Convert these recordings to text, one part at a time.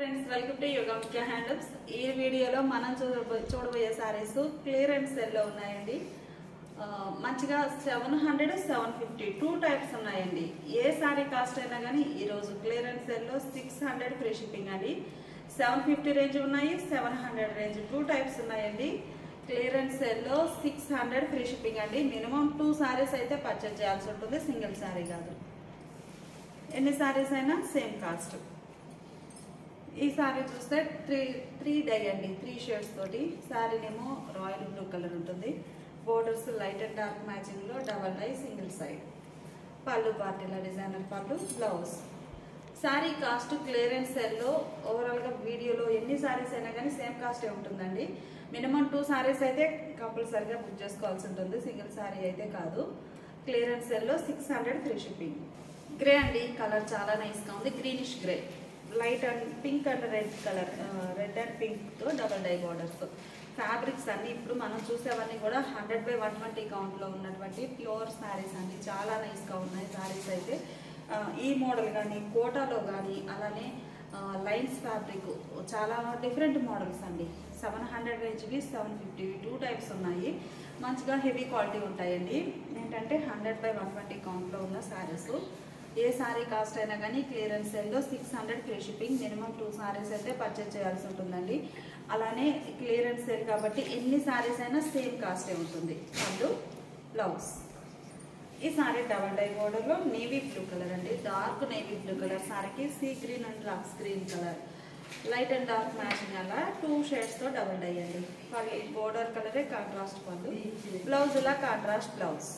Friends welcome to yoga ముఖ్య handlooms. ఈ వీడియోలో మనం చూడబోయే సారీస్ క్లియరెన్స్ సెల్ లో ఉన్నాయండి. మంచిగా 700 750 టూ టైప్స్ ఉన్నాయండి. ఏ సారీ కాస్ట్ అయినా కానీ ఈరోజు క్లియరెన్స్ సెల్ లో 600 ఫ్రీ షిప్పింగ్ అండి. 750 రేంజ్ ఉన్నాయి, 700 రేంజ్ టూ టైప్స్ ఉన్నాయండి. క్లియరెన్స్ సెల్ లో 600 ఫ్రీ షిప్పింగ్ అండి. మినిమం 2 సారీస్ అయితే పర్చేజ్ చేయాల్సి ఉంటుంది, సింగిల్ సారీ కాదు. ఎన్ని సారీస్ అయినా సేమ్ కాస్ట్. ఈ సారీ చూస్తే త్రీ డై అండి, 3 షేడ్స్ తోటి. సారీనేమో రాయల్ బ్లూ కలర్ ఉంటుంది. Borders light and dark matching లో డబల్ డై సింగిల్ సైడ్. పళ్ళు పార్టీల డిజైనర్ పళ్ళు, blouse. Sari cost clearance cell లో ఓవరాల్ గా వీడియోలో ఎన్ని సారీస్ అయినా కానీ సేమ్ కాస్టే ఉంటుందండి. మినిమం 2 సారీస్ అయితే కంపల్సరీగా బుక్ చేసుకోవాల్సి ఉంటుంది, సింగిల్ సారీ అయితే కాదు. క్లియరెన్స్ సెల్ లో 600 ఫ్రీ షిప్పింగ్. గ్రే అండి, కలర్ చాలా నైస్ గా ఉంది. Greenish grey, light and pink and red colour, red and pink తో డబల్ డై బార్డర్స్. ఫ్యాబ్రిక్స్ అన్ని ఇప్పుడు మనం చూసేవన్నీ కూడా 100/120 కౌంట్ లో ఉన్నటువంటి ప్యూర్ శారీస్ అండి. చాలా నైస్ గా ఉన్నాయి శారీస్ అయితే. ఈ మోడల్ కానీ కోటాలో కానీ అలానే లైన్స్ ఫ్యాబ్రిక్ చాలా డిఫరెంట్ మోడల్స్ అండి. 700 రేంజ్వి, 750 టూ టైప్స్ ఉన్నాయి. మంచిగా హెవీ క్వాలిటీ ఉంటాయండి. ఏంటంటే 100/120 కౌంట్ లో ఉన్న శారీస్. ఏ సారీ కాస్ట్ అయినా కానీ క్లియరెన్స్ సెల్లో 600 ఫ్రీ షిప్పింగ్. మినిమం 2 సారీస్ అయితే పర్చేజ్ చేయాల్సి ఉంటుందండి. అలానే క్లియరెన్స్ సెల్ కాబట్టి ఎన్ని సారీస్ అయినా సేమ్ కాస్టే ఉంటుంది. పళ్ళు, బ్లౌజ్. ఈ సారీ డబల్ డై బోర్డర్ లో నేవీ బ్లూ కలర్ అండి, డార్క్ నేవీ బ్లూ కలర్. సారీకి sea green and lux green colour, light and dark matching అలా 2 షేడ్స్ తో డబల్ డై అండి. పళ్ళు బోర్డర్ కలరే కాంట్రాస్ట్ పళ్ళు, బ్లౌజ్ ఇలా కాంట్రాస్ట్ బ్లౌజ్.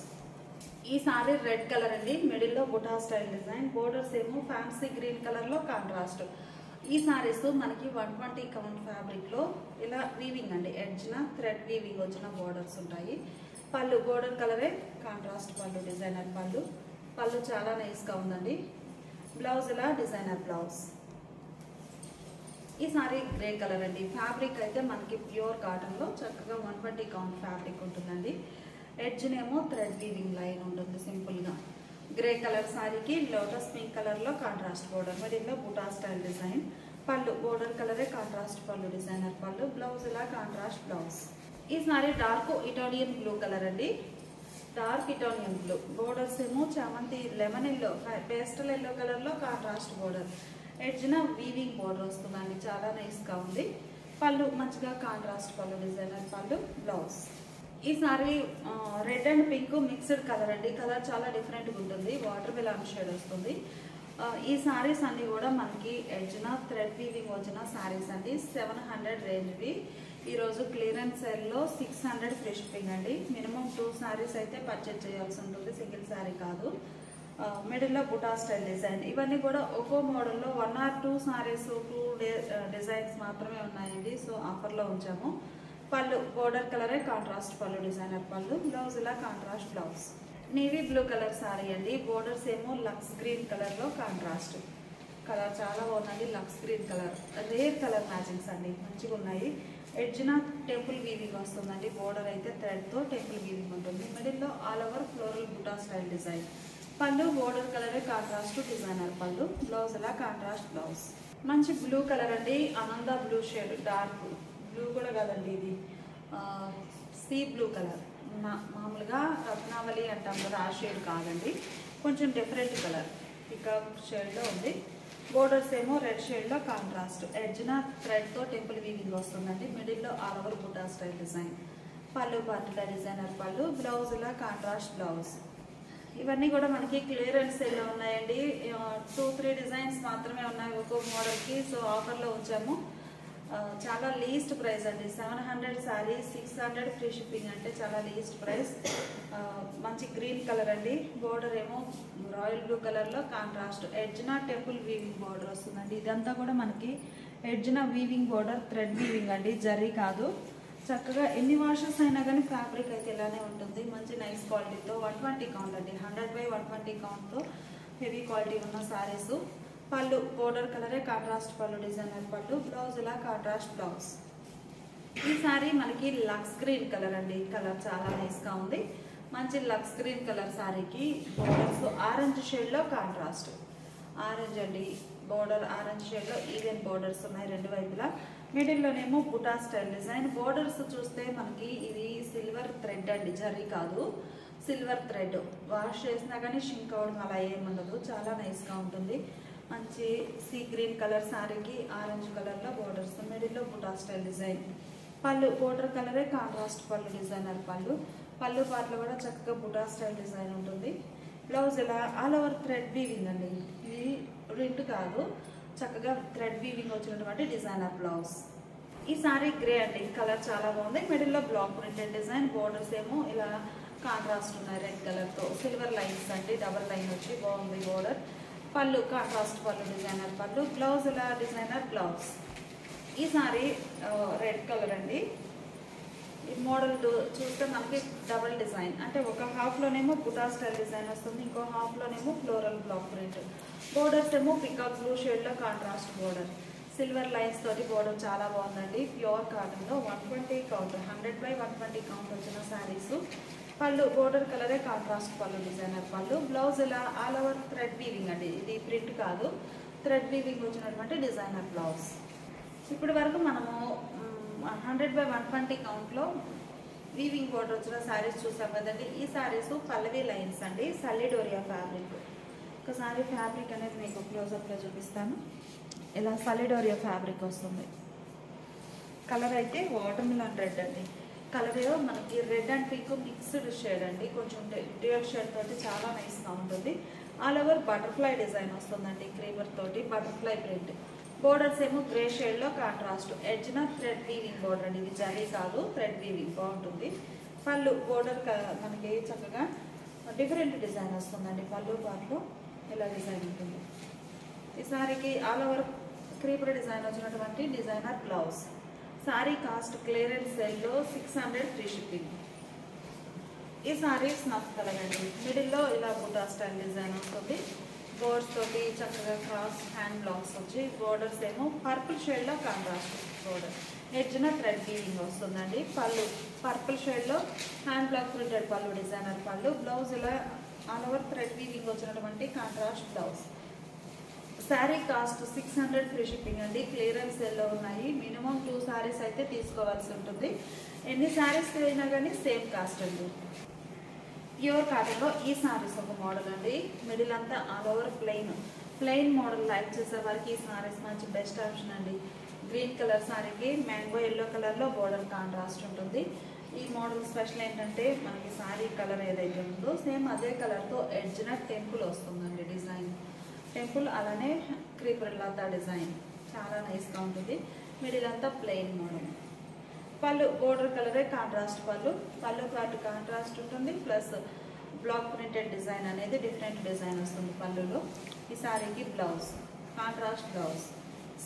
ఈ సారీ రెడ్ కలర్ అండి, మిడిల్ లో బుటా స్టైల్ డిజైన్. బోర్డర్స్ ఏమో ఫ్యాన్సీ గ్రీన్ కలర్ లో కాంట్రాస్ట్. ఈ సారీస్ మనకి 120 కౌంట్ ఫ్యాబ్రిక్ లో ఇలా వీవింగ్ అండి, ఎడ్జ్ న థ్రెడ్ వీవింగ్ వచ్చిన బోర్డర్స్ ఉంటాయి. పళ్ళు బోర్డర్ కలరే కాంట్రాస్ట్ పళ్ళు, డిజైనర్ పళ్ళు. పళ్ళు చాలా నైస్ గా ఉందండి. బ్లౌజ్ ఇలా డిజైనర్ బ్లౌజ్. ఈ సారీ గ్రే కలర్ అండి. ఫ్యాబ్రిక్ అయితే మనకి ప్యూర్ కాటన్ లో చక్కగా 120 కౌంట్ ఫ్యాబ్రిక్ ఉంటుందండి. ఎడ్జ్ నేమో థ్రెడ్ వీవింగ్ లైన్ ఉంటుంది సింపుల్ గా. గ్రే కలర్ సారీకి లోటస్ పింక్ కలర్ లో కాంట్రాస్ట్ బోర్డర్, మిడిల్ లో బుటా స్టైల్ డిజైన్. పళ్ళు బోర్డర్ కలరే కాంట్రాస్ట్ పళ్ళు, డిజైనర్ పళ్ళు. బ్లౌజ్ ఇలా కాంట్రాస్ట్ బ్లౌజ్. ఈ sari dark Italian blue colour అండి, డార్క్ ఇటాలియన్ బ్లూ. బోర్డర్స్ ఏమో చామంతి lemon yellow, pastel yellow colour లో కాంట్రాస్ట్ బోర్డర్. ఎడ్జ్ న వీవింగ్ బోర్డర్ వస్తుందండి, చాలా నైస్ గా ఉంది. పళ్ళు మంచిగా కాంట్రాస్ట్ పళ్ళు, డిజైనర్ పళ్ళు, బ్లౌజ్. ఈ sorry red and pink mixed colour అండి. కలర్ చాలా డిఫరెంట్ గా ఉంటుంది, వాటర్ మెలాన్ షేడ్ వస్తుంది. ఈ సారీస్ అన్ని కూడా మనకి ఎడ్జ్న థ్రెడ్ వీవింగ్ వచ్చిన సారీస్ అండి. 700 రేంజ్వి. ఈరోజు క్లియరెన్స్ సెల్ లో 600 ఫ్రీ షిప్పింగ్ అండి. మినిమం 2 సారీస్ అయితే పర్చేజ్ చేయాల్సి ఉంటుంది, సింగిల్ సారీ కాదు. మిడిల్ లో బుటా స్టైల్ డిజైన్. ఇవన్నీ కూడా ఒక్కో మోడల్లో 1 or 2 సారీస్ 2 డిజైన్స్ మాత్రమే ఉన్నాయండి. సో ఆఫర్ లో ఉంచాము. పళ్ళు బోర్డర్ కలరే కాంట్రాస్ట్ పళ్ళు, డిజైనర్ పళ్ళు. బ్లౌజ్ ఇలా contrast blouse. Navy blue colour sari అండి. బోర్డర్స్ ఏమో లక్స్ గ్రీన్ కలర్ లో కాంట్రాస్ట్. కలర్ చాలా బాగుందండి, lux green colour. Rare colour matchings అండి, మంచిగా ఉన్నాయి. ఎడ్జ్న టెంపుల్ వీవింగ్ వస్తుందండి. బోర్డర్ అయితే థ్రెడ్ తో టెంపుల్ వీవింగ్ ఉంటుంది. మిడిల్ లో ఆల్ ఓవర్ ఫ్లోరల్ బుటా స్టైల్ డిజైన్. పళ్ళు బోర్డర్ కలరే కాంట్రాస్ట్, డిజైనర్ పళ్ళు. బ్లౌజ్ ఇలా కాంట్రాస్ట్ బ్లౌజ్. మంచి బ్లూ కలర్ అండి, ఆనంద బ్లూ షేడ్. డార్క్ బ్లూ కూడా కాదండి, ఇది సీ బ్లూ కలర్. మామూలుగా రత్నావళి అంటాం కదా, ఆ షేడ్ కాదండి, కొంచెం డిఫరెంట్ కలర్. ఇక షేడ్ లో ఉంది. బోర్డర్స్ ఏమో రెడ్ షేడ్ లో కాంట్రాస్ట్. ఎడ్జ్న థ్రెడ్ తో టెంపుల్ వీవింగ్ వస్తుందండి. మిడిల్ లో ఆల్ ఓవర్ బుటా స్టైల్ డిజైన్. పళ్ళు పార్టీల డిజైనర్ పళ్ళు. బ్లౌజ్ ఇలా కాంట్రాస్ట్ బ్లౌజ్. ఇవన్నీ కూడా మనకి క్లియరెన్స్ సేల్ లో ఉన్నాయండి. 2-3 డిజైన్స్ మాత్రమే ఉన్నాయి ఒక్కో మోడల్ కి. సో ఆఫర్ లో ఉంచాము. చాలా లీస్ట్ ప్రైస్ అండి. 700 సారీ 600 ఫ్రీ షిప్పింగ్ అంటే చాలా లీస్ట్ ప్రైస్. మంచి గ్రీన్ కలర్ అండి. బోర్డర్ ఏమో రాయల్ బ్లూ కలర్ లో కాంట్రాస్ట్. ఎడ్జ్న టెంపుల్ వీవింగ్ బోర్డర్ వస్తుందండి. ఇదంతా కూడా మనకి ఎడ్జ్న వీవింగ్ బోర్డర్, థ్రెడ్ వీవింగ్ అండి, జరీ కాదు. చక్కగా ఎన్ని వాషెస్ అయినా కానీ ఫ్యాబ్రిక్ అయితే ఇలానే ఉంటుంది. మంచి నైస్ క్వాలిటీతో 120 కౌంట్ అండి, 100/120 కౌంట్ తో హెవీ క్వాలిటీ ఉన్న సారీస్. పళ్ళు బోర్డర్ కలరే కాంట్రాస్ట్ పళ్ళు, డిజైనర్ పళ్ళు. బ్లౌజ్ ఇలా కాంట్రాస్ట్ బ్లౌజ్. ఈ సారీ మనకి లక్స్ గ్రీన్ కలర్ అండి. కలర్ చాలా నైస్ గా ఉంది. మంచి లక్స్ గ్రీన్ కలర్ సారీకి బోర్డర్స్ ఆరెంజ్ షేడ్ లో కాంట్రాస్ట్. ఆరెంజ్ అండి, బోర్డర్ ఆరెంజ్ షేడ్లో ఈవెన్ బోర్డర్స్ ఉన్నాయి రెండు వైపులా. మిడిల్లోనేమో బుటా స్టైల్ డిజైన్. బోర్డర్స్ చూస్తే మనకి ఇది సిల్వర్ థ్రెడ్ అండి, జరీ కాదు, సిల్వర్ థ్రెడ్. వాష్ చేసినా కానీ షింక్ అవడం అలా ఏముండదు, చాలా నైస్గా ఉంటుంది. మంచి సీ గ్రీన్ కలర్ శారీకి ఆరెంజ్ కలర్లో బోర్డర్స్, మిడిల్లో బుటా స్టైల్ డిజైన్. పళ్ళు బోర్డర్ కలరే కాంట్రాస్ట్ పళ్ళు, డిజైనర్ పళ్ళు. పళ్ళు పాటలు కూడా చక్కగా బుటా స్టైల్ డిజైన్ ఉంటుంది. బ్లౌజ్ ఇలా ఆల్ ఓవర్ థ్రెడ్ వీవింగ్ అండి, ఇది ప్రింట్ కాదు, చక్కగా థ్రెడ్ వీవింగ్ వచ్చినటువంటి డిజైనర్ బ్లౌజ్. ఈ సారీ గ్రే అండి, కలర్ చాలా బాగుంది. మిడిల్లో బ్లాక్ ప్రింటెడ్ డిజైన్. బోర్డర్స్ ఏమో ఇలా కాంట్రాస్ట్ ఉన్నాయి రెడ్ కలర్తో, సిల్వర్ లైన్స్ అండి, డబల్ లైన్ వచ్చి బాగుంది బోర్డర్. పళ్ళు కాంట్రాస్ట్ పళ్ళు, డిజైనర్ పళ్ళు. బ్లౌజ్ ఇలా డిజైనర్ బ్లౌజ్. ఈ సారీ రెడ్ కలర్ అండి. ఈ మోడల్ చూస్తే మనకి డబల్ డిజైన్, అంటే ఒక హాఫ్లోనేమో బుటా స్టైల్ డిజైన్ వస్తుంది, ఇంకో హాఫ్లోనేమో ఫ్లోరల్ బ్లాక్ ప్రింట్. బోర్డర్స్ ఏమో పికాక్ బ్లూ షేడ్లో కాంట్రాస్ట్ బోర్డర్, సిల్వర్ లైన్స్ తోటి బోర్డర్ చాలా బాగుందండి. ప్యూర్ కాటన్లో 120 కౌంట్, 100/120 కౌంట్ వచ్చిన శారీస్. పళ్ళు బోర్డర్ కలరే కాంట్రాస్ట్ పళ్ళు, డిజైనర్ పళ్ళు. బ్లౌజ్ ఇలా ఆల్ ఓవర్ థ్రెడ్ వీవింగ్ అండి, ఇది ప్రింట్ కాదు, థ్రెడ్ వీవింగ్ వచ్చినటువంటి డిజైనర్ బ్లౌజ్. ఇప్పటి వరకు మనము 100/120 కౌంట్లో వీవింగ్ బోర్డర్ వచ్చిన శారీస్ చూసాం కదండి. ఈ శారీస్ పల్లవి లైన్స్ అండి, సల్లిడోరియా ఫ్యాబ్రిక్. ఒకసారి ఫ్యాబ్రిక్ అనేది మీకు క్లోజప్లో చూపిస్తాను. ఇలా సల్లిడోరియా ఫ్యాబ్రిక్ వస్తుంది. కలర్ అయితే వాటర్ మిలన్ రెడ్ అండి. కలర్ ఏమో మనకి red and pink mixed shade అండి, కొంచెం డ్యూయల్ షేడ్ తోటి చాలా నైస్గా ఉంటుంది. ఆల్ ఓవర్ బటర్ఫ్లై డిజైన్ వస్తుందండి, క్రీపర్ తోటి బటర్ఫ్లై ప్రింట్. బోర్డర్స్ ఏమో గ్రే షేడ్లో కాంట్రాస్ట్, ఎడ్జ్న థ్రెడ్ వీవింగ్ బోర్డర్ అండి, ఇది జరీ కాదు, థ్రెడ్ వీవింగ్ బాగుంటుంది. పళ్ళు బోర్డర్ మనకి చక్కగా డిఫరెంట్ డిజైన్ వస్తుందండి. పళ్ళు పాటలో ఇలా డిజైన్ ఉంటుంది. ఈ సారీకి ఆల్ ఓవర్ క్రీపర్ డిజైన్ వచ్చినటువంటి designer blouse. Sari cost clearance సేల్లో 600 ఫ్రీ షిప్పింగ్. ఈ సారీ స్నఫ్ కలర్ అండి. మిడిల్లో ఇలా బుటా స్టైల్ డిజైన్ వస్తుంది. బోర్డ్స్ తోటి చక్కగా క్రాస్ హ్యాండ్ బ్లాక్స్ వచ్చి, బోర్డర్స్ ఏమో పర్పుల్ షేడ్లో కాంట్రాస్ట్ బోర్డర్, ఎడ్జ్న థ్రెడ్ వీవింగ్ వస్తుందండి. పళ్ళు పర్పుల్ షేడ్లో హ్యాండ్ బ్లాక్ ప్రింటెడ్ పళ్ళు, డిజైనర్ పళ్ళు. బ్లౌజ్ ఇలా ఆల్ ఓవర్ థ్రెడ్ వీవింగ్ వచ్చినటువంటి contrast blouse. Sari cost 600 free shipping అండి. క్లియరెన్స్ సేల్లో ఉన్నాయి. మినిమం 2 శారీస్ అయితే తీసుకోవాల్సి ఉంటుంది. ఎన్ని శారీస్ అయినా కానీ సేమ్ కాస్ట్ అండి. ప్యూర్ కాటన్లో ఈ శారీస్ ఒక మోడల్ అండి. మిడిల్ అంతా all over plain model like చేసే వారికి ఈ శారీస్ మంచి బెస్ట్ ఆప్షన్ అండి. గ్రీన్ కలర్ శారీకి మ్యాంగో ఎల్లో కలర్లో బోర్డర్ కాంట్రాస్ట్ ఉంటుంది. ఈ మోడల్ స్పెషల్ ఏంటంటే మనకి శారీ కలర్ ఏదైతే ఉందో సేమ్ అదే కలర్తో ఎడ్జ్న టెంపుల్ వస్తుందండి, డిజైన్ టెంపుల్, అలానే క్రీపర్ లతా డిజైన్ చాలా నైస్గా ఉంటుంది. మిడిల్ అంతా ప్లెయిన్ మోడల్. పళ్ళు బోర్డర్ కలరే కాంట్రాస్ట్ పళ్ళు, పళ్ళు పాటు కాంట్రాస్ట్ ఉంటుంది, ప్లస్ బ్లాక్ ప్రింటెడ్ డిజైన్ అనేది డిఫరెంట్ డిజైన్ వస్తుంది పళ్ళులో. ఈ శారీకి blouse contrast blouse.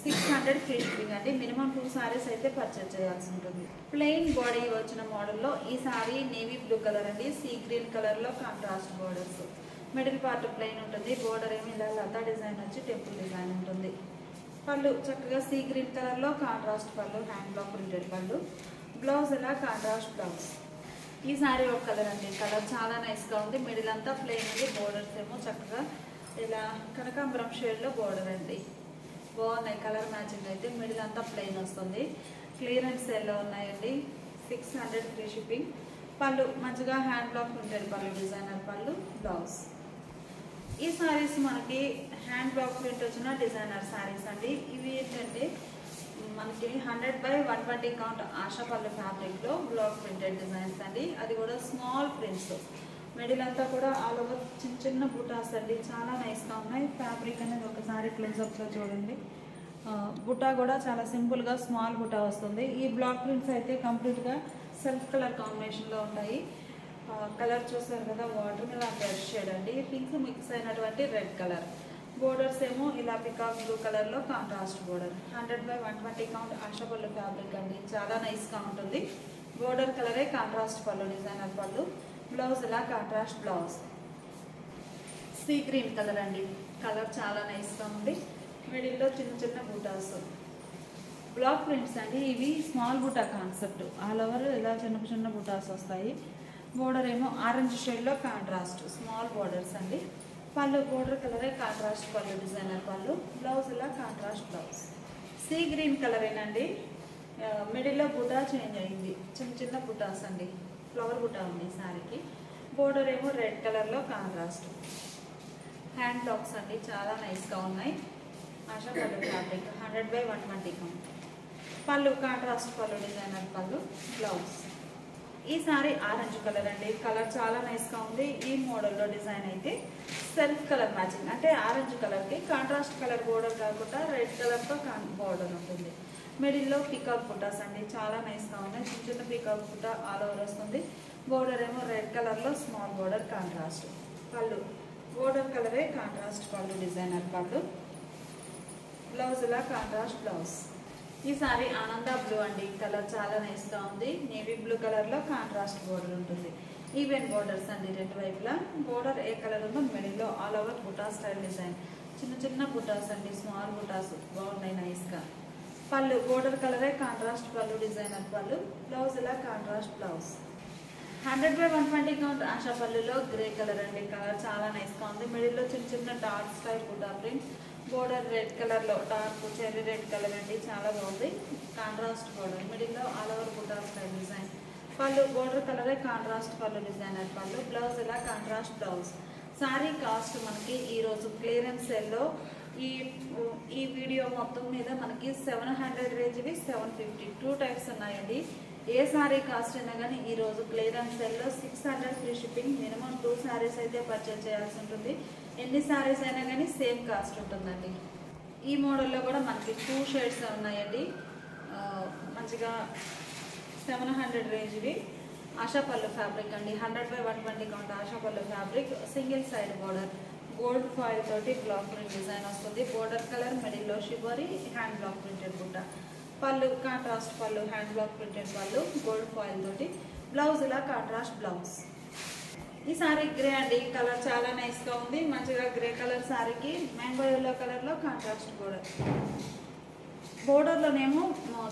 600 free shipping అండి. మినిమం 2 శారీస్ అయితే పర్చేజ్ చేయాల్సి ఉంటుంది. ప్లెయిన్ బాడీ వచ్చిన మోడల్లో ఈ శారీ నేవీ బ్లూ కలర్ అండి, సీ గ్రీన్ కలర్లో contrast borders. Middle part plain ఉంటుంది, బోర్డర్ ఏమి ఇలా లతా డిజైన్ వచ్చి టెంపుల్ డిజైన్ ఉంటుంది. పళ్ళు చక్కగా సీ గ్రీన్ కలర్లో కాంట్రాస్ట్ పళ్ళు, హ్యాండ్ బ్లాక్ ప్రింటెడ్ పళ్ళు. బ్లౌజ్ ఇలా కాంట్రాస్ట్ బ్లౌజ్. ఈ శారీ ఒక కలర్ అండి, కలర్ చాలా నైస్గా ఉంది. మిడిల్ అంతా ప్లెయిన్ ఉంది, బోర్డర్స్ ఏమో చక్కగా ఇలా కనకాంబరం షేడ్లో బోర్డర్ అండి, బాగున్నాయి కలర్ మ్యాచింగ్ అయితే. మిడిల్ అంతా ప్లెయిన్ వస్తుంది. క్లియరెన్స్ సేల్లో ఉన్నాయండి. 600 ఫ్రీ షిప్పింగ్. పళ్ళు మంచిగా హ్యాండ్ బ్లాక్ ప్రింటెడ్ పళ్ళు, డిజైనర్ పళ్ళు, బ్లౌజ్. ఈ శారీస్ మనకి హ్యాండ్ బ్లాక్ ప్రింట్ వచ్చిన డిజైనర్ శారీస్ అండి. ఇవి ఏంటంటే మనకి 100/120 కౌంట్ ఆశాపల్లి ఫ్యాబ్రిక్లో బ్లాక్ ప్రింటెడ్ డిజైన్స్ అండి. అది కూడా స్మాల్ ప్రింట్స్. మిడిల్ అంతా కూడా ఆల్ ఓవర్ చిన్న బుటాస్ అండి, చాలా నైస్గా ఉన్నాయి. ఫ్యాబ్రిక్ అనేది ఒకసారి క్లోజప్లో చూడండి. బుటా కూడా చాలా సింపుల్గా స్మాల్ బుటా వస్తుంది. ఈ బ్లాక్ ప్రింట్స్ అయితే కంప్లీట్గా సెల్ఫ్ కలర్ కాంబినేషన్లో ఉంటాయి. కలర్ చూసారు కదా, వాటర్ మిలన్ రెడ్ షేడ్ అండి, పింక్ మిక్స్ అయినటువంటి రెడ్ కలర్. బోర్డర్స్ ఏమో ఇలా పికాక్ బ్లూ కలర్లో కాంట్రాస్ట్ బోర్డర్. 100/120 కౌంట్ ఆశాపల్లి ఫ్యాబ్రిక్ అండి, చాలా నైస్గా ఉంటుంది. బోర్డర్ కలరే కాంట్రాస్ట్ పళ్ళు, డిజైనర్ పళ్ళు. బ్లౌజ్ ఇలా contrast blouse. Sea green colour అండి, కలర్ చాలా నైస్గా ఉంది. మిడిల్లో చిన్న బూటాస్, బ్లాక్ ప్రింట్స్ అండి. ఇవి స్మాల్ బూటా కాన్సెప్ట్, ఆల్ ఓవర్ ఇలా చిన్న బూటాస్ వస్తాయి. బోర్డర్ ఏమో ఆరెంజ్ షేడ్లో కాంట్రాస్ట్ స్మాల్ బోర్డర్స్ అండి. పళ్ళు బోర్డర్ కలరే కాంట్రాస్ట్ పళ్ళు డిజైనర్ పళ్ళు. బ్లౌజ్ ఇలా కాంట్రాస్ట్ బ్లౌజ్. సీ గ్రీన్ కలరేనండి. మిడిల్లో బుటా చేంజ్ అయింది, చిన్న చిన్న బుటాస్ అండి, ఫ్లవర్ బుటా ఉంది శారీకి. బోర్డర్ ఏమో రెడ్ కలర్లో కాంట్రాస్ట్. హ్యాండ్ బ్లాక్స్ అండి, చాలా నైస్గా ఉన్నాయి. ఆశా పళ్ళు ఫ్యాబ్రిక్ 100/120 కౌంట్. పళ్ళు కాంట్రాస్ట్ పళ్ళు డిజైనర్ పళ్ళు. బ్లౌజ్. ఈ సారీ ఆరెంజ్ కలర్ అండి, కలర్ చాలా నైస్గా ఉంది. ఈ మోడల్లో డిజైన్ అయితే సెల్ఫ్ కలర్ మ్యాచింగ్, అంటే ఆరెంజ్ కలర్కి కాంట్రాస్ట్ కలర్ బోర్డర్ కాకుండా రెడ్ కలర్తో బోర్డర్ ఉంటుంది. మిడిల్లో పికాక్ బుటాస్ అండి, చాలా నైస్గా ఉన్నాయి. చిన్న చిన్న పికాక్ బుటా ఆల్ ఓవర్ వస్తుంది. బోర్డర్ ఏమో రెడ్ కలర్లో స్మాల్ బోర్డర్ కాంట్రాస్ట్. పళ్ళు బోర్డర్ కలరే కాంట్రాస్ట్ పళ్ళు డిజైనర్ పళ్ళు. బ్లౌజ్ ఇలా కాంట్రాస్ట్ బ్లౌజ్. ఈ సారీ ఆనంద బ్లూ అండి, కలర్ చాలా నైస్గా ఉంది. నేవీ బ్లూ కలర్లో కాంట్రాస్ట్ బోర్డర్ ఉంటుంది. ఈవెన్ బోర్డర్స్ అండి రెండు వైపులా. బోర్డర్ ఏ కలర్ ఉందో మిడిల్లో ఆల్ ఓవర్ బుటా స్టైల్ డిజైన్. చిన్న చిన్న బుటాస్ అండి, స్మాల్ బుటాస్ బాగున్నాయి నైస్గా. పళ్ళు బోర్డర్ కలరే కాంట్రాస్ట్ పళ్ళు డిజైనర్ పళ్ళు. బ్లౌజ్ ఇలా కాంట్రాస్ట్ బ్లౌజ్. 100/120 కౌంట్ ఆశా పళ్ళులో గ్రే కలర్ అండి, కలర్ చాలా నైస్గా ఉంది. మిడిల్లో చిన్న చిన్న డార్క్ స్టైల్ బుటా ప్రింట్. బోర్డర్ రెడ్ కలర్లో డార్క్ చెర్రీ రెడ్ కలర్ అండి, చాలా బాగుంది. కాంట్రాస్ట్ బోర్డర్, మిడిల్లో ఆల్ ఓవర్ బుటా స్టైల్ డిజైన్. పళ్ళు బోర్డర్ కలరే కాంట్రాస్ట్ పళ్ళు డిజైనర్ పళ్ళు. బ్లౌజ్ ఇలా కాంట్రాస్ట్ బ్లౌజ్. సారీ కాస్ట్ మనకి ఈరోజు క్లియరెన్స్ సేల్లో ఈ వీడియో మొత్తం మీద మనకి 700 రేంజ్వి 750 2 టైప్స్ ఉన్నాయండి. ఏ సారీ కాస్ట్ అయినా కానీ ఈరోజు క్లియరెన్స్ సేల్లో 600 ఫ్రీ షిప్పింగ్. మినిమం 2 సారీస్ అయితే పర్చేజ్ చేయాల్సి ఉంటుంది. ఎన్ని సారీస్ అయినా కానీ సేమ్ కాస్ట్ ఉంటుందండి. ఈ మోడల్లో కూడా మనకి 2 షేడ్స్ ఉన్నాయండి. మంచిగా 700 రేంజ్వి ఆశా పళ్ళు ఫ్యాబ్రిక్ అండి. 100/120 కౌంట్ ఆశా పళ్ళు fabric. Single side border, gold foil తోటి బ్లాక్ ప్రింట్ డిజైన్ వస్తుంది. బోర్డర్ కలర్, మిడిల్లో షిబోరి, హ్యాండ్ బ్లాక్ ప్రింటెడ్ బుట్ట. పళ్ళు కాంట్రాస్ట్ పళ్ళు, హ్యాండ్ బ్లాక్ ప్రింటెడ్ పళ్ళు, గోల్డ్ ఫాయిల్ తోటి. బ్లౌజ్ ఇలా కాంట్రాస్ట్ బ్లౌజ్. ఈ సారీ గ్రే అండి, కలర్ చాలా నైస్గా ఉంది. మంచిగా గ్రే కలర్ సారీకి మ్యాంగో ఎల్లో కలర్లో కాంట్రాస్ట్ బోర్డర్. బోర్డర్లోనేమో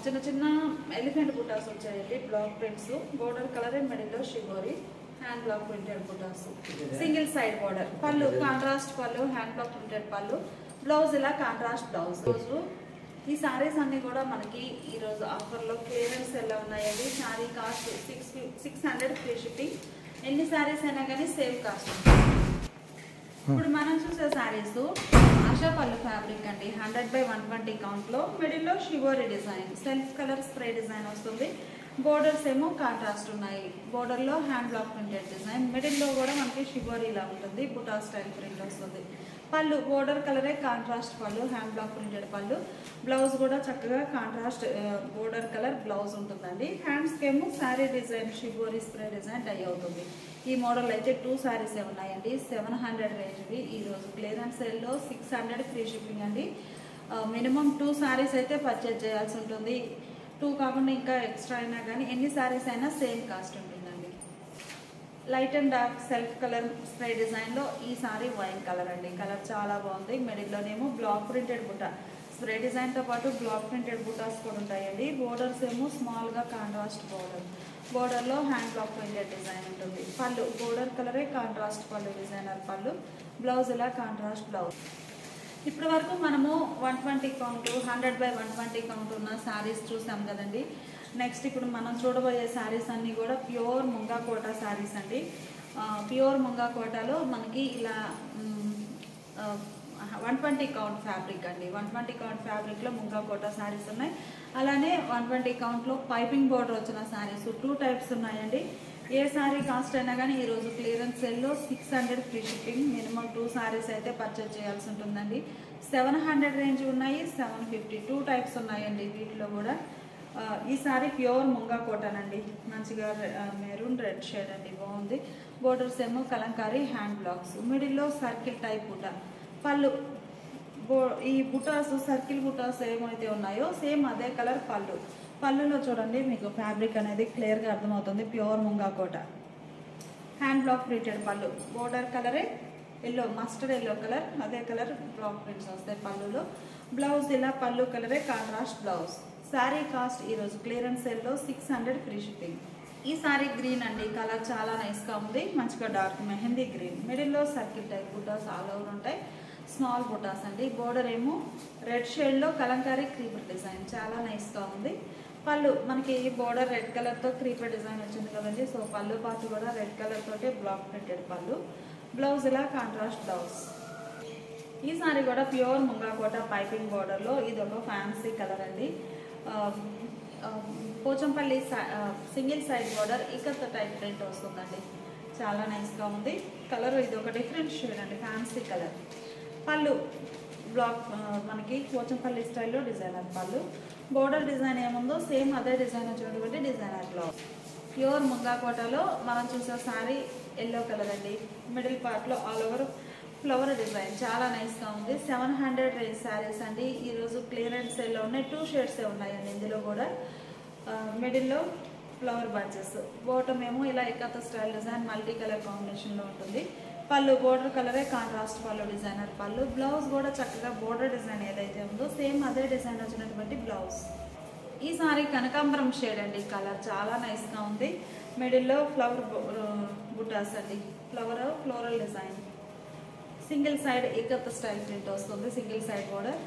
చిన్న చిన్న ఎలిఫెంట్ బుటాస్ వచ్చాయండి, బ్లాక్ ప్రింట్స్. బోర్డర్ కలరే, మిడిల్లో shibori, hand block printed butas. Single side border. పళ్ళు కాంట్రాస్ట్ పళ్ళు, హ్యాండ్ బ్లాక్ ప్రింటెడ్ పళ్ళు. బ్లౌజ్ ఇలా కాంట్రాస్ట్ బ్లౌజ్. ఈ సారీస్ అన్ని కూడా మనకి ఈరోజు ఆఫర్లో క్లియరెన్స్ ఎలా ఉన్నాయండి. Sorry cost 600 free shipping. ఎన్ని సారీస్ అయినా కానీ సేమ్ కాస్ట్. ఇప్పుడు మనం చూసే సారీస్ ఆశా పళ్ళు ఫ్యాబ్రిక్ అండి. 100/120 కౌంట్లో. మిడిల్లో shibori design, self colour spray design వస్తుంది. బోర్డర్స్ ఏమో కాంట్రాస్ట్ ఉన్నాయి. బోర్డర్లో హ్యాండ్ బ్లాక్ ప్రింటెడ్ డిజైన్. మిడిల్లో కూడా మనకి షిబోరీలా ఉంటుంది, బుటా స్టైల్ ప్రింట్ వస్తుంది. పళ్ళు బోర్డర్ కలరే కాంట్రాస్ట్ పళ్ళు, హ్యాండ్ బ్లాక్ ప్రింటెడ్ పళ్ళు. బ్లౌజ్ కూడా చక్కగా కాంట్రాస్ట్ బోర్డర్ కలర్ బ్లౌజ్ ఉంటుందండి. హ్యాండ్స్కి ఏమో sari design shibori spray design tie అవుతుంది. ఈ మోడల్ అయితే 2 సారీసే ఉన్నాయండి. 700 రేంజ్వి. ఈరోజు క్లియరెన్స్ సేల్లో 600 ఫ్రీ షిప్పింగ్ అండి. మినిమం 2 సారీస్ అయితే పర్చేజ్ చేయాల్సి ఉంటుంది. 2 కాకుండా ఇంకా ఎక్స్ట్రా అయినా కానీ ఎన్ని సారీస్ అయినా సేమ్ కాస్ట్ ఉంటుందండి. Light and dark self colour spray డిజైన్లో ఈ సారీ వైన్ కలర్ అండి, కలర్ చాలా బాగుంది. మిడిల్లోనేమో బ్లాక్ ప్రింటెడ్ బుటా స్ప్రే డిజైన్తో పాటు బ్లాక్ ప్రింటెడ్ బుటాస్ కూడా ఉంటాయండి. బోర్డర్స్ ఏమో స్మాల్గా కాంట్రాస్ట్ బోర్డర్. బోర్డర్లో హ్యాండ్ బ్లాక్ ప్రింటెడ్ డిజైన్ ఉంటుంది. పళ్ళు బోర్డర్ కలరే కాంట్రాస్ట్ పళ్ళు డిజైనర్ పళ్ళు. బ్లౌజ్ ఇలా కాంట్రాస్ట్ బ్లౌజ్. ఇప్పటి వరకు మనము 120 కౌంట్ 100/120 కౌంట్ ఉన్న శారీస్ చూసాం కదండి. నెక్స్ట్ ఇప్పుడు మనం చూడబోయే శారీస్ అన్నీ కూడా ప్యూర్ ముంగా కోటా శారీస్ అండి. ప్యూర్ ముంగా కోటాలో మనకి ఇలా 120 కౌంట్ ఫ్యాబ్రిక్ అండి. 120 కౌంట్ ఫ్యాబ్రిక్లో ముంగా కోటా శారీస్ ఉన్నాయి. అలానే 120 కౌంట్లో పైపింగ్ బోర్డర్ వచ్చిన శారీస్ 2 టైప్స్ ఉన్నాయండి. ఏ సారీ కాస్ట్ అయినా కానీ ఈరోజు క్లియరెన్స్ సేల్లో 600 ఫ్రీ షిప్పింగ్. మినిమం 2 సారీస్ అయితే పర్చేజ్ చేయాల్సి ఉంటుందండి. 700 రేంజ్ ఉన్నాయి, 750 2 టైప్స్ ఉన్నాయండి. వీటిలో కూడా ఈ సారీ ప్యూర్ ముంగా కోటన్ అండి. మంచిగా మెరూన్ రెడ్ షేడ్ అండి, బాగుంది. బోర్డర్స్ ఏమో కలంకారీ హ్యాండ్ బ్లాక్స్. మిడిల్లో సర్కిల్ టైప్ బుటా. పళ్ళు ఈ బుటాస్ సర్కిల్ బుటాస్ ఏమైతే ఉన్నాయో సేమ్ అదే కలర్ పళ్ళు. పళ్ళులో చూడండి మీకు ఫ్యాబ్రిక్ అనేది క్లియర్గా అర్థమవుతుంది. ప్యూర్ ముంగా కోట. హ్యాండ్ బ్లాక్ ప్రింటెడ్ పళ్ళు. బోర్డర్ కలరే ఎల్లో, మస్టర్డ్ ఎల్లో కలర్, అదే కలర్ బ్లాక్ ప్రింట్స్ వస్తాయి పళ్ళులో. బ్లౌజ్ ఇలా పళ్ళు కలరే కాంట్రాస్ట్ బ్లౌజ్. శారీ కాస్ట్ ఈరోజు క్లియరెన్స్ సేల్లో 600 ఫ్రీ షిప్పింగ్. ఈ సారీ గ్రీన్ అండి, కలర్ చాలా నైస్గా ఉంది, మంచిగా డార్క్ మెహందీ గ్రీన్, మిడిల్లో సర్కిల్ టైప్ బుటాస్ ఆల్ ఓవర్ ఉంటాయి, స్మాల్ బుటాస్ అండి. బోర్డర్ ఏమో రెడ్ షేడ్లో కలంకారీ క్రీపర్ డిజైన్ చాలా నైస్గా ఉంది. పళ్ళు మనకి బోర్డర్ రెడ్ కలర్తో క్రీపర్ డిజైన్ వచ్చింది కదండి, సో పళ్ళు పార్ట్ కూడా రెడ్ కలర్ తోటే బ్లాక్ ప్రింటెడ్ పళ్ళు. బ్లౌజ్ ఇలా కాంట్రాస్ట్ బ్లౌజ్. ఈ సారీ కూడా ప్యూర్ ముంగాకోట పైపింగ్ బోర్డర్లో, ఇది ఒక ఫ్యాన్సీ కలర్ అండి. Pochampally single side border ikat type print వస్తుందండి, చాలా నైస్గా ఉంది. కలర్ ఇది ఒక డిఫరెంట్ షేడ్ అండి, ఫ్యాన్సీ కలర్. పళ్ళు బ్లాక్ మనకి పోచంపల్లి స్టైల్లో డిజైనర్ పళ్ళు. బోర్డర్ డిజైన్ ఏముందో సేమ్ అదే డిజైన్ వచ్చినటువంటి డిజైనర్ బ్లౌజ్. ప్యూర్ ముంగాకోటలో మనం చూసే సారీ ఎల్లో కలర్ అండి, మిడిల్ పార్ట్లో ఆల్ ఓవర్ ఫ్లవర్ డిజైన్ చాలా నైస్గా ఉంది. 700 రేంజ్ శారీస్ అండి. ఈరోజు క్లియరెన్స్ సేల్లో ఉన్నాయి, 2 షేడ్సే ఉన్నాయండి ఇందులో కూడా. మిడిల్లో ఫ్లవర్ బంచెస్, బాటమ్ ఏమో ఇలా ఎక్కత స్టైల్ డిజైన్ మల్టీ కలర్ కాంబినేషన్లో ఉంటుంది. పళ్ళు బోర్డర్ కలరే కాంట్రాస్ట్ పళ్ళు డిజైనర్ పళ్ళు. బ్లౌజ్ కూడా చక్కగా బోర్డర్ డిజైన్ ఏదైతే ఉందో సేమ్ అదే డిజైన్ వచ్చినటువంటి బ్లౌజ్. ఈ సారీ కనకాంబరం షేడ్ అండి, కలర్ చాలా నైస్గా ఉంది. మిడిల్లో ఫ్లవర్ బుటాస్ అండి, ఫ్లోరల్ డిజైన్, సింగిల్ సైడ్ ఏకత్వ స్టైల్ ప్రింట్ వస్తుంది, సింగిల్ సైడ్ బోర్డర్.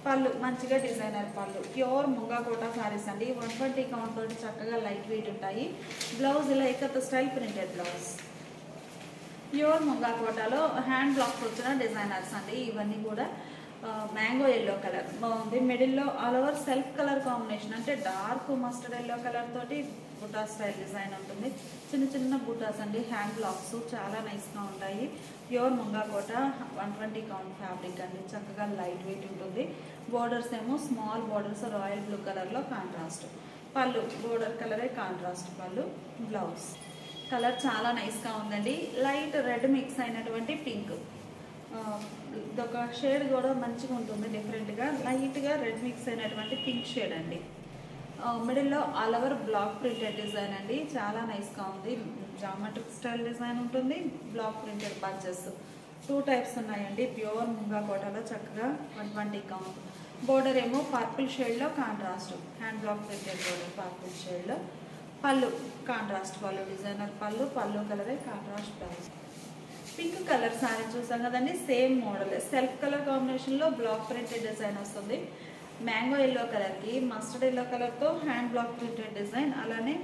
పళ్ళు మంచిగా డిజైనర్ పళ్ళు, ప్యూర్ ముంగాకోట సారీస్ అండి. 120 కౌంట్ తోటి చక్కగా లైట్ వెయిట్ ఉంటాయి. బ్లౌజ్ ఇలా ఏకత్వ స్టైల్ ప్రింటెడ్ బ్లౌజ్. ప్యూర్ ముంగాకోటలో హ్యాండ్ బ్లాక్స్ వచ్చిన డిజైనర్స్ అండి ఇవన్నీ కూడా. మ్యాంగో ఎల్లో కలర్ బాగుంది. మిడిల్లో all over self colour combination, అంటే డార్క్ మస్టర్డ్ ఎల్లో కలర్ తోటి బుటా స్టైల్ డిజైన్ ఉంటుంది. చిన్న చిన్న బుటాస్ అండి, హ్యాండ్ బ్లాక్స్ చాలా నైస్గా ఉంటాయి. ప్యూర్ ముంగాకోట 120 కౌంట్ ఫ్యాబ్రిక్ అండి, చక్కగా లైట్ వెయిట్ ఉంటుంది. బోర్డర్స్ ఏమో స్మాల్ బోర్డర్స్ రాయల్ బ్లూ కలర్లో కాంట్రాస్ట్. పళ్ళు బోర్డర్ కలరే కాంట్రాస్ట్ పళ్ళు. బ్లౌజ్ కలర్ చాలా నైస్గా ఉందండి, లైట్ రెడ్ మిక్స్ అయినటువంటి పింక్. ఇదొక షేడ్ కూడా మంచిగా ఉంటుంది, డిఫరెంట్గా లైట్గా రెడ్ మిక్స్ అయినటువంటి పింక్ షేడ్ అండి. మిడిల్లో all over black printed design అండి, చాలా నైస్గా ఉంది. జామెట్రిక్ స్టైల్ డిజైన్ ఉంటుంది, బ్లాక్ ప్రింటెడ్ బంచెస్. 2 టైప్స్ ఉన్నాయండి. ప్యూర్ ముంగాకోటలో చక్కగా 120 కౌంట్. బోర్డర్ ఏమో పర్పుల్ షేడ్లో contrast, hand block printed border purple షేడ్లో. పళ్ళు కాంట్రాస్ట్ పళ్ళు డిజైనర్ పళ్ళు, పళ్ళు కలరే contrast blouse. Pink colour sorry చూసాం కదండి, సేమ్ మోడల్ సెల్ఫ్ కలర్ కాంబినేషన్లో బ్లాక్ ప్రింటెడ్ డిజైన్ వస్తుంది. మ్యాంగో ఎల్లో కలర్కి మస్టర్డ్ ఎల్లో కలర్తో హ్యాండ్ బ్లాక్ ప్రింటెడ్ డిజైన్, అలానే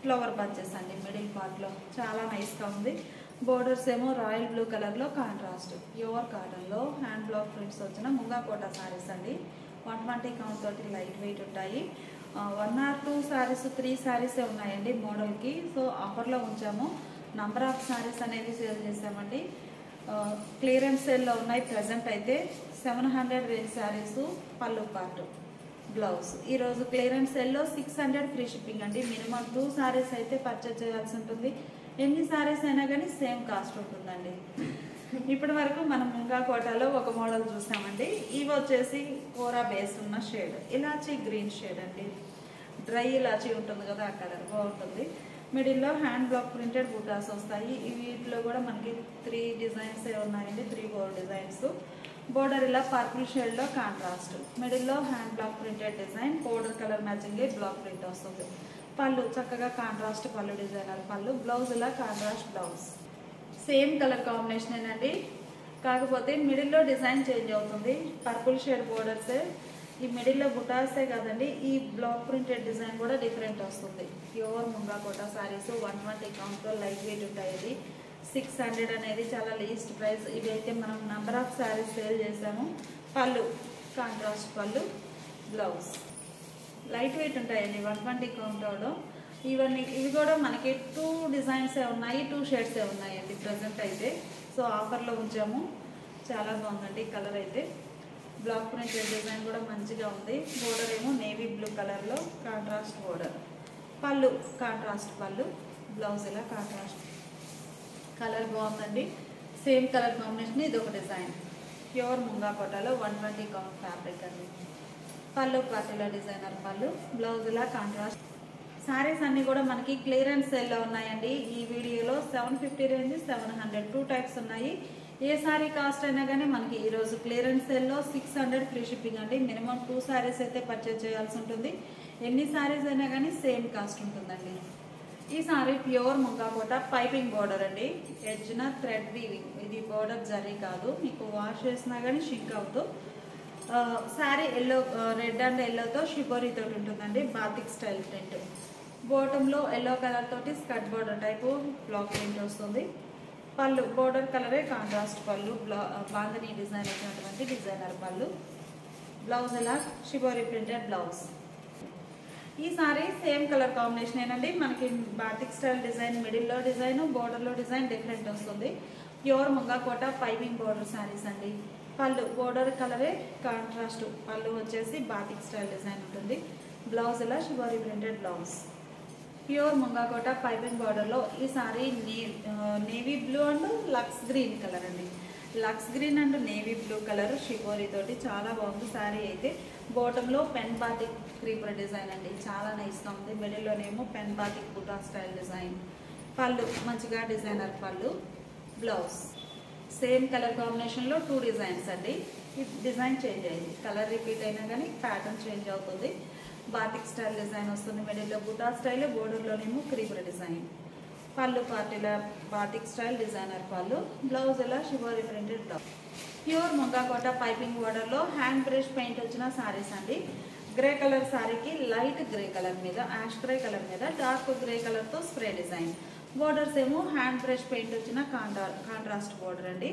ఫ్లవర్ బంచెస్ అండి మిడిల్ పార్ట్లో, చాలా నైస్గా ఉంది. బోర్డర్స్ ఏమో రాయల్ బ్లూ కలర్లో కాంట్రాస్ట్. ప్యూర్ కాటన్లో హ్యాండ్ బ్లాక్ ప్రింట్స్ వచ్చిన ముంగాకోట సారీస్ అండి. 120 కౌంట్ తోటి లైట్ వెయిట్ ఉంటాయి. 1 or 2 సారీస్ 3 సారీసే ఉన్నాయండి మోడల్కి, సో ఆఫర్లో ఉంచాము. నంబర్ ఆఫ్ సారీస్ అనేది సేల్ చేసామండి. క్లియరెన్స్ సేల్లో ఉన్నాయి ప్రజెంట్ అయితే. 700 రేంజ్ సారీస్ పళ్ళు పార్ట్ బ్లౌజ్. ఈరోజు క్లియరెన్స్ సేల్లో 600 ఫ్రీ షిప్పింగ్ అండి. మినిమం 2 సారీస్ అయితే పర్చేజ్ చేయాల్సి ఉంటుంది. ఎన్ని సారీస్ అయినా కానీ సేమ్ కాస్ట్ ఉంటుందండి. ఇప్పటి వరకు మనం ముంగాకోటలో ఒక మోడల్ చూసామండి. ఇవి వచ్చేసి కోరా బేస్ ఉన్న షేడ్, ఇలాచీ గ్రీన్ షేడ్ అండి. డ్రై ఇలాచీ ఉంటుంది కదా, ఆ కలర్ బాగుంటుంది. మిడిల్లో హ్యాండ్ బ్లాక్ ప్రింటెడ్ బూటాస్ వస్తాయి. వీటిలో కూడా మనకి 3 డిజైన్స్ ఉన్నాయండి, 3-4 డిజైన్స్. బోర్డర్ ఇలా పర్పుల్ షేడ్లో కాంట్రాస్ట్. మిడిల్లో hand block printed design, border colour matching block print వస్తుంది. పళ్ళు చక్కగా కాంట్రాస్ట్ పళ్ళు డిజైనర్ పళ్ళు. బ్లౌజ్ ఇలా contrast blouse. Same colour combination ఏనండి, కాకపోతే మిడిల్లో డిజైన్ చేంజ్ అవుతుంది. పర్పుల్ షేడ్ బోర్డర్సే, ఈ మిడిల్లో బుటాసే కాదండి, ఈ బ్లాక్ ప్రింటెడ్ డిజైన్ కూడా డిఫరెంట్ వస్తుంది. ప్యూర్ ముంగాకోట సారీస్ 120 కౌంట్లో లైట్ వెయిట్ ఉంటాయి. 600 అనేది చాలా లీస్ట్ ప్రైస్. ఇదైతే మనం నెంబర్ ఆఫ్ సారీస్ సేల్ చేసాము. పళ్ళు contrast pallu, blouse light weight ఉంటాయండి 120 కౌంట్లో. ఇవి కూడా మనకి 2 డిజైన్సే ఉన్నాయి, 2 షేడ్సే ఉన్నాయండి ప్రజెంట్ అయితే. సో ఆఫర్లో ఉంచాము, చాలా బాగుందండి కలర్ అయితే. బ్లాక్ ప్రింటెడ్ డిజైన్ కూడా మంచిగా ఉంది. బోర్డర్ ఏమో నేవీ బ్లూ కలర్లో కాంట్రాస్ట్ బోర్డర్. పళ్ళు కాంట్రాస్ట్ పళ్ళు, బ్లౌజ్ ఇలా కాంట్రాస్ట్. కలర్ బాగుందండి, సేమ్ కలర్ కాంబినేషన్. ఇది ఒక డిజైన్ ప్యూర్ ముంగాకోటలో 120 కౌంట్ ఫ్యాబ్రిక్ అండి. పళ్ళు పార్టీలో డిజైనర్ పళ్ళు, బ్లౌజ్ ఇలా కాంట్రాస్ట్. సారీస్ అన్నీ కూడా మనకి క్లియరెన్స్ సేల్లో ఉన్నాయండి. ఈ వీడియోలో 750 రేంజ్ 700 2 టైప్స్ ఉన్నాయి. ఏ సారీ కాస్ట్ అయినా కానీ మనకి ఈరోజు క్లియరెన్స్ సేల్లో 600 ఫ్రీ షిప్పింగ్ అండి. మినిమం 2 సారీస్ అయితే పర్చేజ్ చేయాల్సి ఉంటుంది. ఎన్ని సారీస్ అయినా కానీ సేమ్ కాస్ట్ ఉంటుందండి. ఈ sari pure munga Kota piping border అండి. ఎడ్జ్న థ్రెడ్ వీవింగ్. ఇది బోర్డర్ జరీ కాదు, మీకు వాష్ చేసినా కానీ షింక్ అవ్వదు. సారీ ఎల్లో, రెడ్ అండ్ ఎల్లోతో షిబోరీ తోటి ఉంటుందండి. Batik style print. బాటంలో ఎల్లో కలర్ తోటి skirt border type block print వస్తుంది. పళ్ళు బోర్డర్ కలరే కాంట్రాస్ట్ పళ్ళు. బాందని డిజైన్ వచ్చినటువంటి డిజైనర్ పళ్ళు. బ్లౌజ్ ఇలా షిబోరీ ప్రింటెడ్ బ్లౌజ్. ఈ సారీ సేమ్ కలర్ కాంబినేషన్ ఏనండి. మనకి బాతిక్ స్టైల్ డిజైన్, మిడిల్లో డిజైన్, బోర్డర్లో డిజైన్ డిఫరెంట్ వస్తుంది. Pure munga Kota piping border saris అండి. పళ్ళు బోర్డర్ కలరే కాంట్రాస్ట్ పళ్ళు వచ్చేసి బాతిక్ స్టైల్ డిజైన్ ఉంటుంది. బ్లౌజ్ ఇలా shibori printed blouse. Pure munga Kota piping బోర్డర్లో ఈ sari navy blue and lux green colour అండి. Lux green and navy blue colour shibori తోటి చాలా బాగుంది సారీ అయితే. బాటంలో పెన్ బాతిక్ క్రీపర్ డిజైన్ అండి, చాలా నైస్గా ఉంది. మిడిల్లోనేమో pen batik buta style design. Pallu మంచిగా డిజైనర్ పళ్ళు. బ్లౌజ్ సేమ్ కలర్ కాంబినేషన్లో 2 డిజైన్స్ అండి. ఈ డిజైన్ చేంజ్ అయింది, కలర్ రిపీట్ అయినా కానీ ప్యాటర్న్ చేంజ్ అవుతుంది. బాతిక్ స్టైల్ డిజైన్ వస్తుంది. మిడిల్లో బుటా స్టైల్, బోర్డర్లోనేమో క్రీపర్ డిజైన్. పళ్ళు పార్టీల బాతిక్ స్టైల్ డిజైనర్ పళ్ళు. బ్లౌజ్ ఇలా shibori printed blouse. Pure munga Kota piping బోర్డర్లో హ్యాండ్ బ్రష్ పెయింట్ వచ్చిన సారీస్ అండి. గ్రే కలర్ సారీకి లైట్ గ్రే కలర్ మీద, యాష్ గ్రే కలర్ మీద డార్క్ గ్రే కలర్తో స్ప్రే డిజైన్. బోర్డర్స్ ఏమో హ్యాండ్ బ్రష్ పెయింట్ వచ్చిన కాంట్రాస్ట్ బోర్డర్ అండి.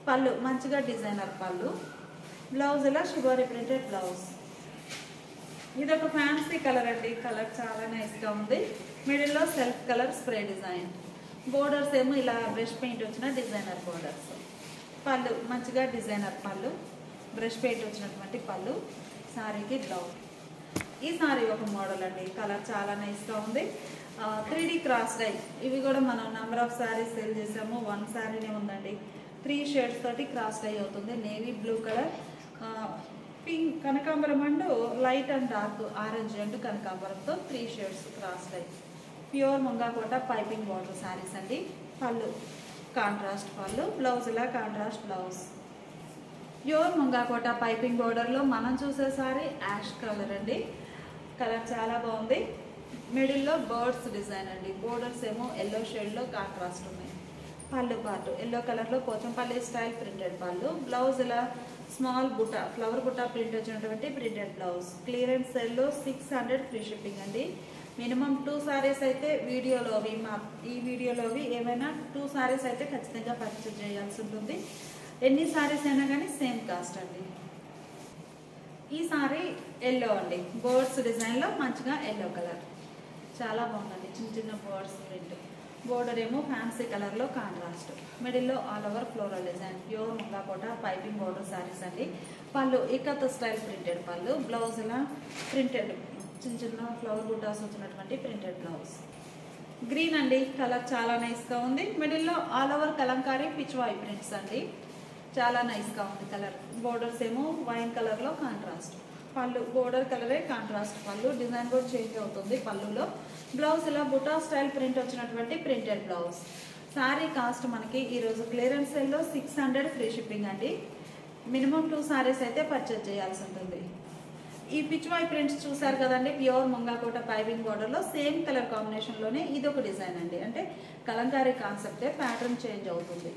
పళ్ళు మంచిగా డిజైనర్ పళ్ళు. బ్లౌజ్ ఇలా షిబోరీ ప్రింటెడ్ బ్లౌజ్. ఇది ఒక ఫ్యాన్సీ కలర్ అండి, కలర్ చాలా నైస్గా ఉంది. మిడిల్లో self colour spray design. Borders ఏమో ఇలా బ్రష్ పెయింట్ వచ్చిన డిజైనర్ బోర్డర్స్. పళ్ళు మంచిగా డిజైనర్ పళ్ళు, బ్రష్ పెయింట్ వచ్చినటువంటి పళ్ళు. సారీకి బ్లౌజ్. ఈ సారీ ఒక మోడల్ అండి, కలర్ చాలా నైస్గా ఉంది. 3D cross die. ఇవి కూడా మనం నెంబర్ ఆఫ్ శారీస్ సేల్ చేసాము. 1 శారీనే ఉందండి. 3 షేడ్స్ తోటి క్రాస్ డై అవుతుంది. నేవీ బ్లూ కలర్, పింక్ కనకాంబరం and light and dark orange and కనకాంబరంతో 3 shades cross dye. Pure munga Kota piping border saris అండి. పళ్ళు కాంట్రాస్ట్ పళ్ళు. బ్లౌజ్ ఇలా contrast blouse. Pure munga Kota piping బోర్డర్లో మనం చూసే సారీ యాష్ కలర్ అండి. కలర్ చాలా బాగుంది. మిడిల్లో బర్డ్స్ డిజైన్ అండి. బోర్డర్స్ ఏమో ఎల్లో షేడ్లో కాంట్రాస్ట్ ఉన్నాయి. పళ్ళు పాటు ఎల్లో కలర్లో పోచంపల్లి స్టైల్ ప్రింటెడ్ పళ్ళు. బ్లౌజ్ ఇలా స్మాల్ బుట్ట ఫ్లవర్ బుట్ట ప్రింట్ వచ్చినటువంటి ప్రింటెడ్ బ్లౌజ్. క్లియరెన్స్ సెల్లో 600 ఫ్రీ షిప్పింగ్ అండి. మినిమం 2 సారీస్ అయితే ఈ వీడియోలోవి ఏమైనా 2 సారీస్ అయితే ఖచ్చితంగా పర్చేజ్ చేయాల్సి ఉంటుంది. ఎన్ని సారీస్ అయినా కానీ సేమ్ కాస్ట్ అండి. ఈ సారీ ఎల్లో అండి, బర్డ్స్ డిజైన్లో మంచిగా ఎల్లో కలర్ చాలా బాగుందండి. చిన్న చిన్న బర్డ్స్ ప్రింట్. బోర్డర్ ఏమో ఫ్యాన్సీ కలర్లో కాంట్రాస్ట్. మిడిల్లో all over floral design. Pure munga Kota piping border sarees అండి. పళ్ళు ఇకత్ స్టైల్ ప్రింటెడ్ పళ్ళు. బ్లౌజ్ ఇలా ప్రింటెడ్ చిన్న చిన్న ఫ్లవర్ బుటాస్ వచ్చినటువంటి ప్రింటెడ్ బ్లౌజ్. గ్రీన్ అండి, కలర్ చాలా నైస్గా ఉంది. మిడిల్లో all over kalamkari pichwai prints అండి, చాలా నైస్గా ఉంది కలర్. బోర్డర్స్ ఏమో వైన్ కలర్లో కాంట్రాస్ట్. పళ్ళు బోర్డర్ కలరే కాంట్రాస్ట్ పళ్ళు. డిజైన్ కూడా చేంజ్ అవుతుంది పళ్ళులో. బ్లౌజ్ ఇలా బుటా స్టైల్ ప్రింట్ వచ్చినటువంటి ప్రింటెడ్ బ్లౌజ్. సారీ కాస్ట్ మనకి ఈరోజు క్లియరెన్స్ సేల్లో 600 ఫ్రీ షిప్పింగ్ అండి. మినిమం 2 సారీస్ అయితే పర్చేజ్ చేయాల్సి ఉంటుంది. ఈ పిచ్వాయి ప్రింట్స్ చూసారు కదండి, ప్యూర్ ముంగా కోట పైపింగ్ బోర్డర్లో సేమ్ కలర్ కాంబినేషన్లోనే ఇది ఒక డిజైన్ అండి. అంటే కలంకారీ కాన్సెప్టే, ప్యాటర్న్ చేంజ్ అవుతుంది.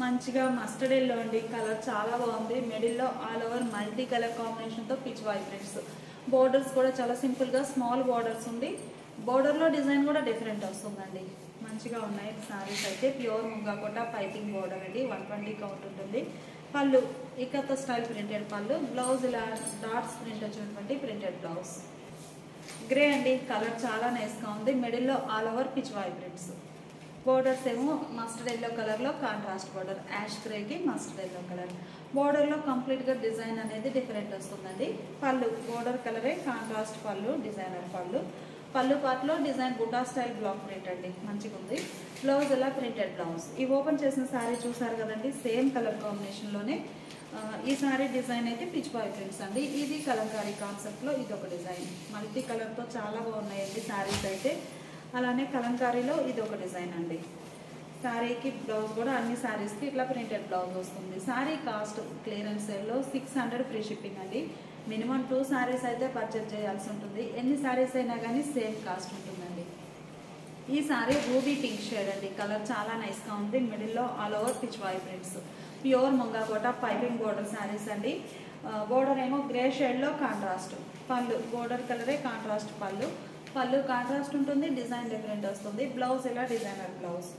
మంచిగా మస్టర్డ్ ఎల్లో అండి, కలర్ చాలా బాగుంది. మిడిల్లో ఆల్ ఓవర్ మల్టీ కలర్ కాంబినేషన్తో పిచ్వాయి ప్రింట్స్. బోర్డర్స్ కూడా చాలా సింపుల్గా స్మాల్ బోర్డర్స్ ఉంది. బోర్డర్లో డిజైన్ కూడా డిఫరెంట్ వస్తుందండి. మంచిగా ఉన్నాయి సారీస్ అయితే. Pure munga Kota piping border అండి. 120 కౌంట్ ఉంటుంది. పళ్ళు ఇకత్ స్టైల్ ప్రింటెడ్ పళ్ళు. బ్లౌజ్ ఇలా డాట్స్ ప్రింట్ వచ్చినటువంటి ప్రింటెడ్ బ్లౌజ్. గ్రే అండి, కలర్ చాలా నైస్గా ఉంది. మిడిల్లో all over pichwai prints. Borders ఏమో మస్టర్డ్ ఎల్లో కలర్లో కాంట్రాస్ట్ బోర్డర్. యాష్ గ్రేకి మస్టర్డ్ ఎల్లో కలర్. బోర్డర్లో కంప్లీట్గా డిజైన్ అనేది డిఫరెంట్ వస్తుందండి. పళ్ళు బోర్డర్ కలరే కాంట్రాస్ట్ పళ్ళు, డిజైనర్ పళ్ళు. పళ్ళు పార్ట్లో డిజైన్ బుటా స్టైల్ బ్లాక్ ప్రింట్ అండి, మంచిగా ఉంది. బ్లౌజ్ ఇలా ప్రింటెడ్ బ్లౌజ్. ఈ ఓపెన్ చేసిన శారీ చూసారు కదండి, సేమ్ కలర్ కాంబినేషన్లోనే. ఈ శారీ డిజైన్ అయితే పిచ్వాయి ప్రింట్స్ అండి. ఇది కలంకారీ కాన్సెప్ట్లో ఇది ఒక డిజైన్. మల్టీ కలర్తో చాలా బాగున్నాయండి శారీస్ అయితే. అలానే కలంకారీలో ఇది ఒక డిజైన్ అండి. శారీకి బ్లౌజ్ కూడా అన్ని శారీస్కి ఇట్లా ప్రింటెడ్ బ్లౌజ్ వస్తుంది. శారీ కాస్ట్ క్లియరెన్స్ సేల్లో 600 ఫ్రీ షిప్పింగ్ అండి. మినిమం 2 శారీస్ అయితే పర్చేజ్ చేయాల్సి ఉంటుంది. ఎన్ని శారీస్ అయినా కానీ సేమ్ కాస్ట్ ఉంటుందండి. ఈ సారీ రూబీ పింక్ షేడ్ అండి. కలర్ చాలా నైస్గా ఉంది. మిడిల్లో all over Pichwai prints, pure ముంగాకోట పైపింగ్ బోర్డర్ శారీస్ అండి. బోర్డర్ ఏమో గ్రే షేడ్లో కాంట్రాస్ట్, పళ్ళు బోర్డర్ కలరే కాంట్రాస్ట్ పళ్ళు కాంట్రాస్ట్ ఉంటుంది, డిజైన్ డిఫరెంట్ వస్తుంది. బ్లౌజ్ ఇలా డిజైనర్ బ్లౌజ్,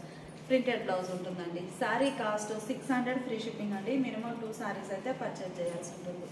ప్రింటెడ్ బ్లౌజ్ ఉంటుందండి. శారీ కాస్ట్ 600 ఫ్రీ షిప్పింగ్ అండి. మినిమం 2 శారీస్ అయితే పర్చేజ్ చేయాల్సి ఉంటుంది.